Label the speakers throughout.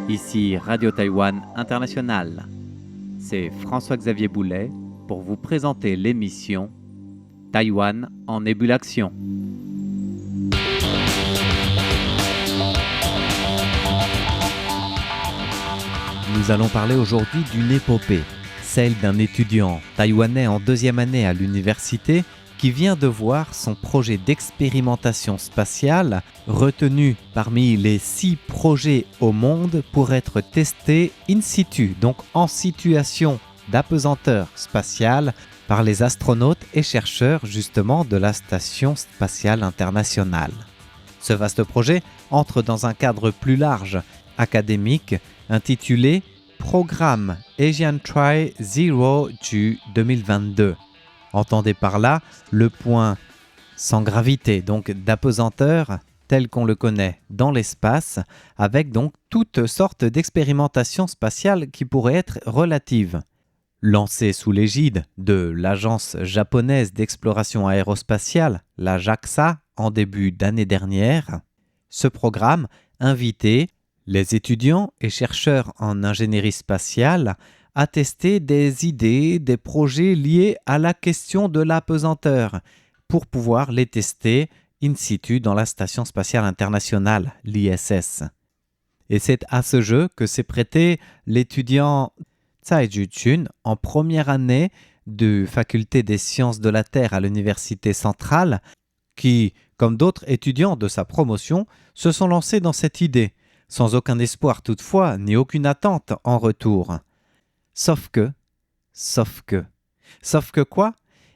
Speaker 1: Ici Radio Taïwan International. C'est François-Xavier Boulet pour vous présenter l'émission Taïwan en ébullition. Nous allons parler aujourd'hui d'une épopée, celle d'un étudiant taïwanais en deuxième année à l'université qui vient de voir son projet d'expérimentation spatiale retenu parmi les 6 projets au monde pour être testé in situ, donc en situation d'apesanteur spatiale par les astronautes et chercheurs justement de la Station spatiale internationale. Ce vaste projet entre dans un cadre plus large, académique, intitulé Programme Asian Tri Zero du 2022. Entendez par là le point sans gravité, donc d'apesanteur tel qu'on le connaît dans l'espace, avec donc toutes sortes d'expérimentations spatiales qui pourraient être relatives. Lancé sous l'égide de l'Agence japonaise d'exploration aérospatiale, la JAXA, en début d'année dernière, ce programme invitait les étudiants et chercheurs en ingénierie spatiale à tester des idées, des projets liés à la question de l'apesanteur pour pouvoir les tester in situ dans la Station spatiale internationale, l'ISS. Et c'est à ce jeu que s'est prêté l'étudiant Tsai Ju-chun en première année de faculté des sciences de la Terre à l'Université centrale qui, comme d'autres étudiants de sa promotion, se sont lancés dans cette idée, sans aucun espoir toutefois, ni aucune attente en retour. Sauf que quoi ?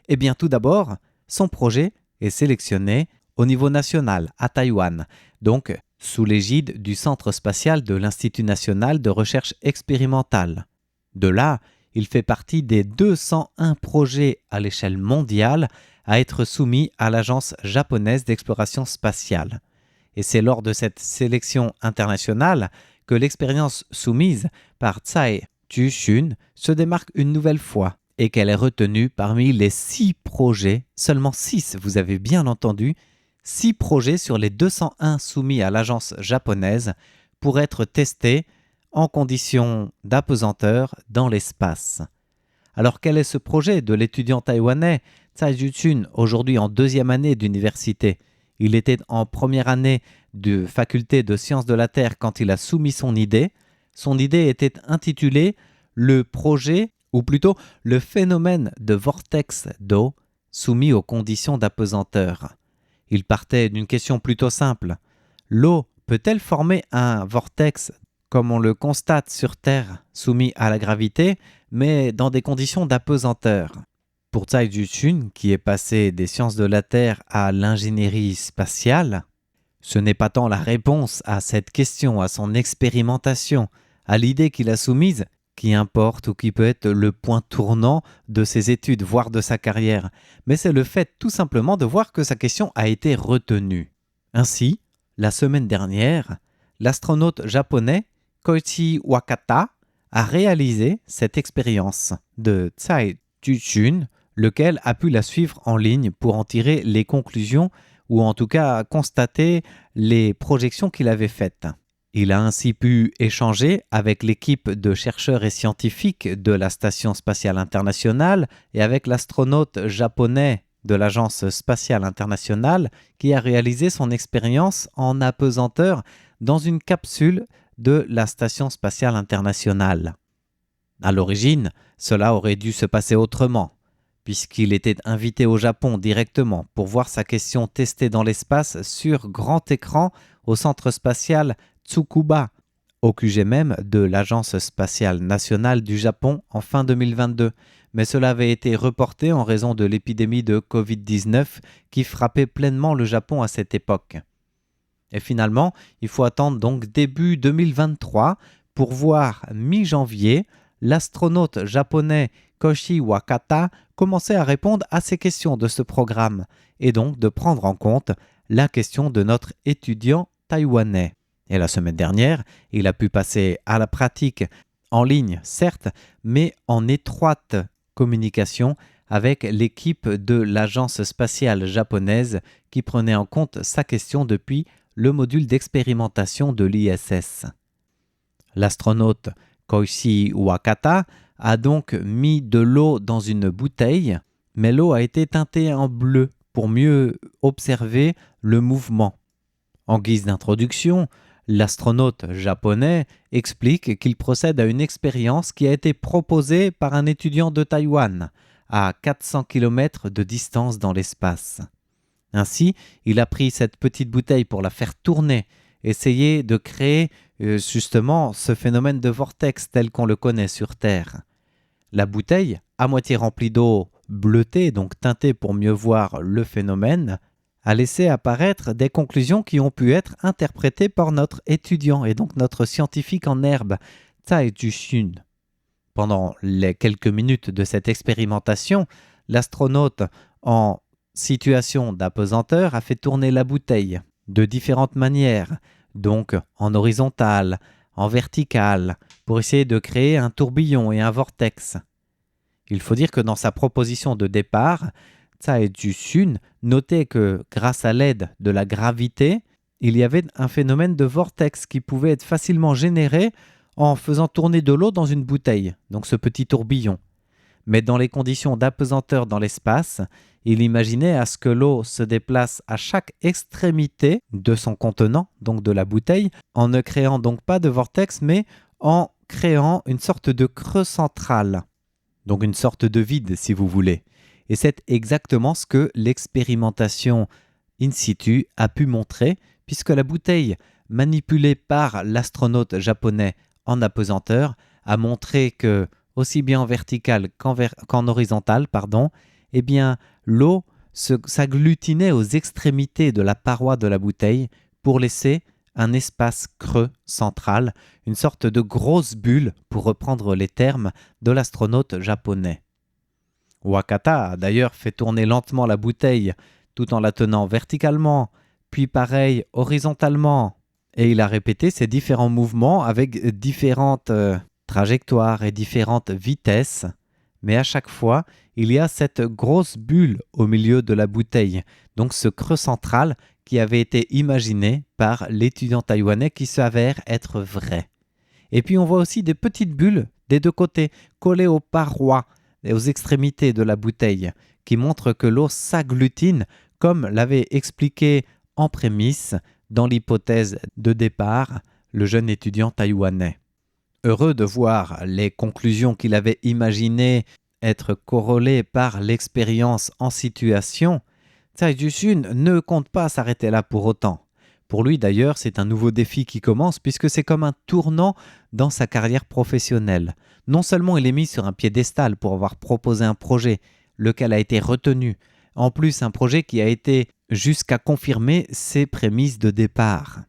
Speaker 1: Eh bien tout d'abord, son projet est sélectionné au niveau national à Taïwan, donc sous l'égide du Centre spatial de l'Institut national de recherche expérimentale. De là, il fait partie des 201 projets à l'échelle mondiale à être soumis à l'Agence japonaise d'exploration spatiale. Et c'est lors de cette sélection internationale que l'expérience soumise par Tsai Ju-chun se démarque une nouvelle fois et qu'elle est retenue parmi les 6 projets, seulement 6, vous avez bien entendu, 6 projets sur les 201 soumis à l'agence japonaise pour être testés en conditions d'apesanteur dans l'espace. Alors quel est ce projet de l'étudiant taïwanais Tsai Ju-chun, aujourd'hui en deuxième année d'université ? Il était en première année de faculté de sciences de la Terre quand il a soumis son idée. Son idée était intitulée « Le projet » ou plutôt « Le phénomène de vortex d'eau soumis aux conditions d'apesanteur ». Il partait d'une question plutôt simple. L'eau peut-elle former un vortex comme on le constate sur Terre, soumis à la gravité, mais dans des conditions d'apesanteur ? Pour Tsai Ju-chun, qui est passé des sciences de la Terre à l'ingénierie spatiale, ce n'est pas tant la réponse à cette question, à son expérimentation, à l'idée qu'il a soumise, qui importe ou qui peut être le point tournant de ses études, voire de sa carrière, mais c'est le fait tout simplement de voir que sa question a été retenue. Ainsi, la semaine dernière, l'astronaute japonais Koichi Wakata a réalisé cette expérience de Tsai Ju-chun, lequel a pu la suivre en ligne pour en tirer les conclusions ou en tout cas constater les projections qu'il avait faites. Il a ainsi pu échanger avec l'équipe de chercheurs et scientifiques de la Station spatiale internationale et avec l'astronaute japonais de l'Agence spatiale internationale qui a réalisé son expérience en apesanteur dans une capsule de la Station spatiale internationale. À l'origine, cela aurait dû se passer autrement, puisqu'il était invité au Japon directement pour voir sa question testée dans l'espace sur grand écran au centre spatial Tsukuba, au QG même de l'Agence spatiale nationale du Japon en fin 2022. Mais cela avait été reporté en raison de l'épidémie de Covid-19 qui frappait pleinement le Japon à cette époque. Et finalement, il faut attendre donc début 2023 pour voir mi-janvier l'astronaute japonais Koichi Wakata commencer à répondre à ces questions de ce programme et donc de prendre en compte la question de notre étudiant taïwanais. Et la semaine dernière, il a pu passer à la pratique en ligne, certes, mais en étroite communication avec l'équipe de l'agence spatiale japonaise qui prenait en compte sa question depuis le module d'expérimentation de l'ISS. L'astronaute Koichi Wakata a donc mis de l'eau dans une bouteille, mais l'eau a été teintée en bleu pour mieux observer le mouvement. En guise d'introduction, l'astronaute japonais explique qu'il procède à une expérience qui a été proposée par un étudiant de Taïwan à 400 km de distance dans l'espace. Ainsi, il a pris cette petite bouteille pour la faire tourner, essayer de créer justement ce phénomène de vortex tel qu'on le connaît sur Terre. La bouteille, à moitié remplie d'eau bleutée, donc teintée pour mieux voir le phénomène, a laissé apparaître des conclusions qui ont pu être interprétées par notre étudiant et donc notre scientifique en herbe, Tsai Ju-shun. Pendant les quelques minutes de cette expérimentation, l'astronaute en situation d'apesanteur a fait tourner la bouteille de différentes manières, donc en horizontale, en verticale, pour essayer de créer un tourbillon et un vortex. Il faut dire que dans sa proposition de départ, Tsai Ju-shun notait que grâce à l'aide de la gravité, il y avait un phénomène de vortex qui pouvait être facilement généré en faisant tourner de l'eau dans une bouteille, donc ce petit tourbillon. Mais dans les conditions d'apesanteur dans l'espace, il imaginait à ce que l'eau se déplace à chaque extrémité de son contenant, donc de la bouteille, en ne créant donc pas de vortex, mais en créant une sorte de creux central, donc une sorte de vide si vous voulez. Et c'est exactement ce que l'expérimentation in situ a pu montrer, puisque la bouteille manipulée par l'astronaute japonais en apesanteur a montré que, aussi bien en vertical qu'en horizontal, eh bien, l'eau s'agglutinait aux extrémités de la paroi de la bouteille pour laisser un espace creux central, une sorte de grosse bulle, pour reprendre les termes de l'astronaute japonais. Wakata a d'ailleurs fait tourner lentement la bouteille tout en la tenant verticalement, puis pareil horizontalement, et il a répété ces différents mouvements avec différentes trajectoires et différentes vitesses, mais à chaque fois, il y a cette grosse bulle au milieu de la bouteille, donc ce creux central qui avait été imaginé par l'étudiant taïwanais qui s'avère être vrai. Et puis on voit aussi des petites bulles des deux côtés, collées aux parois et aux extrémités de la bouteille, qui montrent que l'eau s'agglutine, comme l'avait expliqué en prémisse dans l'hypothèse de départ le jeune étudiant taïwanais. Heureux de voir les conclusions qu'il avait imaginées être corrélées par l'expérience en situation, Tsai Ju-shun ne compte pas s'arrêter là pour autant. Pour lui d'ailleurs, c'est un nouveau défi qui commence puisque c'est comme un tournant dans sa carrière professionnelle. Non seulement il est mis sur un piédestal pour avoir proposé un projet, lequel a été retenu, en plus un projet qui a été jusqu'à confirmer ses prémices de départ.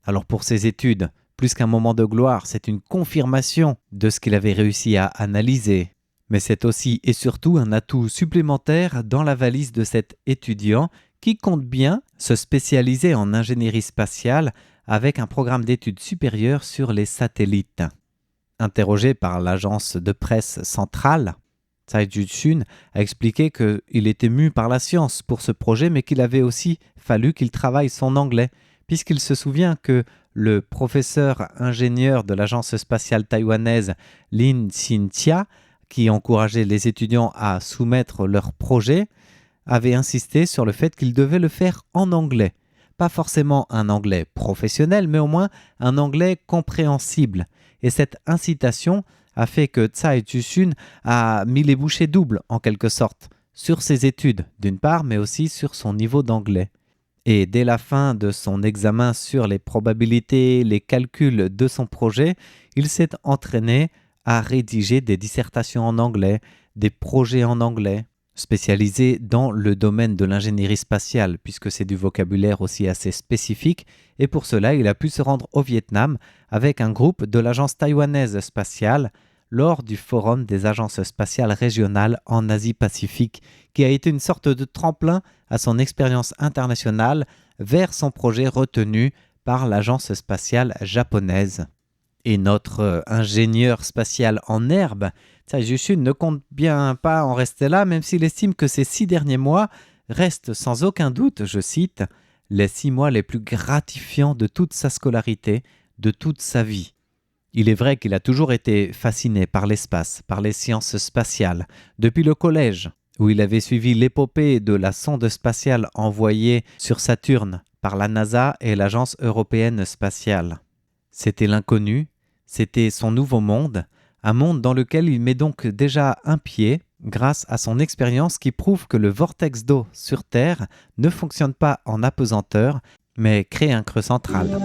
Speaker 1: Alors pour ses études, plus qu'un moment de gloire, c'est une confirmation de ce qu'il avait réussi à analyser. Mais c'est aussi et surtout un atout supplémentaire dans la valise de cet étudiant qui compte bien se spécialiser en ingénierie spatiale avec un programme d'études supérieures sur les satellites. Interrogé par l'agence de presse centrale, Tsai Ju-shun a expliqué qu'il était mu par la science pour ce projet, mais qu'il avait aussi fallu qu'il travaille son anglais, puisqu'il se souvient que le professeur ingénieur de l'agence spatiale taïwanaise Lin Xin-tia, qui encourageait les étudiants à soumettre leurs projets, avait insisté sur le fait qu'ils devaient le faire en anglais. Pas forcément un anglais professionnel, mais au moins un anglais compréhensible. Et cette incitation a fait que Tsai Ju-shun a mis les bouchées doubles, en quelque sorte, sur ses études, d'une part, mais aussi sur son niveau d'anglais. Et dès la fin de son examen sur les probabilités, les calculs de son projet, il s'est entraîné à rédiger des dissertations en anglais, des projets en anglais, spécialisés dans le domaine de l'ingénierie spatiale, puisque c'est du vocabulaire aussi assez spécifique, et pour cela, il a pu se rendre au Vietnam avec un groupe de l'agence taïwanaise spatiale lors du forum des agences spatiales régionales en Asie-Pacifique, qui a été une sorte de tremplin à son expérience internationale vers son projet retenu par l'agence spatiale japonaise. Et notre ingénieur spatial en herbe, Tsai Ju-shun, ne compte bien pas en rester là, même s'il estime que ces 6 derniers mois restent sans aucun doute, je cite, « les 6 mois les plus gratifiants de toute sa scolarité, de toute sa vie ». Il est vrai qu'il a toujours été fasciné par l'espace, par les sciences spatiales, depuis le collège, où il avait suivi l'épopée de la sonde spatiale envoyée sur Saturne par la NASA et l'Agence européenne spatiale. C'était l'inconnu, c'était son nouveau monde, un monde dans lequel il met donc déjà un pied grâce à son expérience qui prouve que le vortex d'eau sur Terre ne fonctionne pas en apesanteur, mais crée un creux central.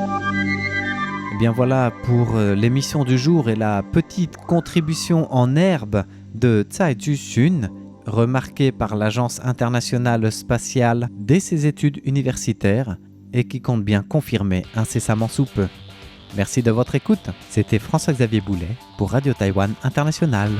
Speaker 1: Et bien voilà pour l'émission du jour et la petite contribution en herbe de Tsai Ju-shun, remarquée par l'Agence internationale spatiale dès ses études universitaires et qui compte bien confirmer incessamment sous peu. Merci de votre écoute. C'était François-Xavier Boulet pour Radio Taïwan International.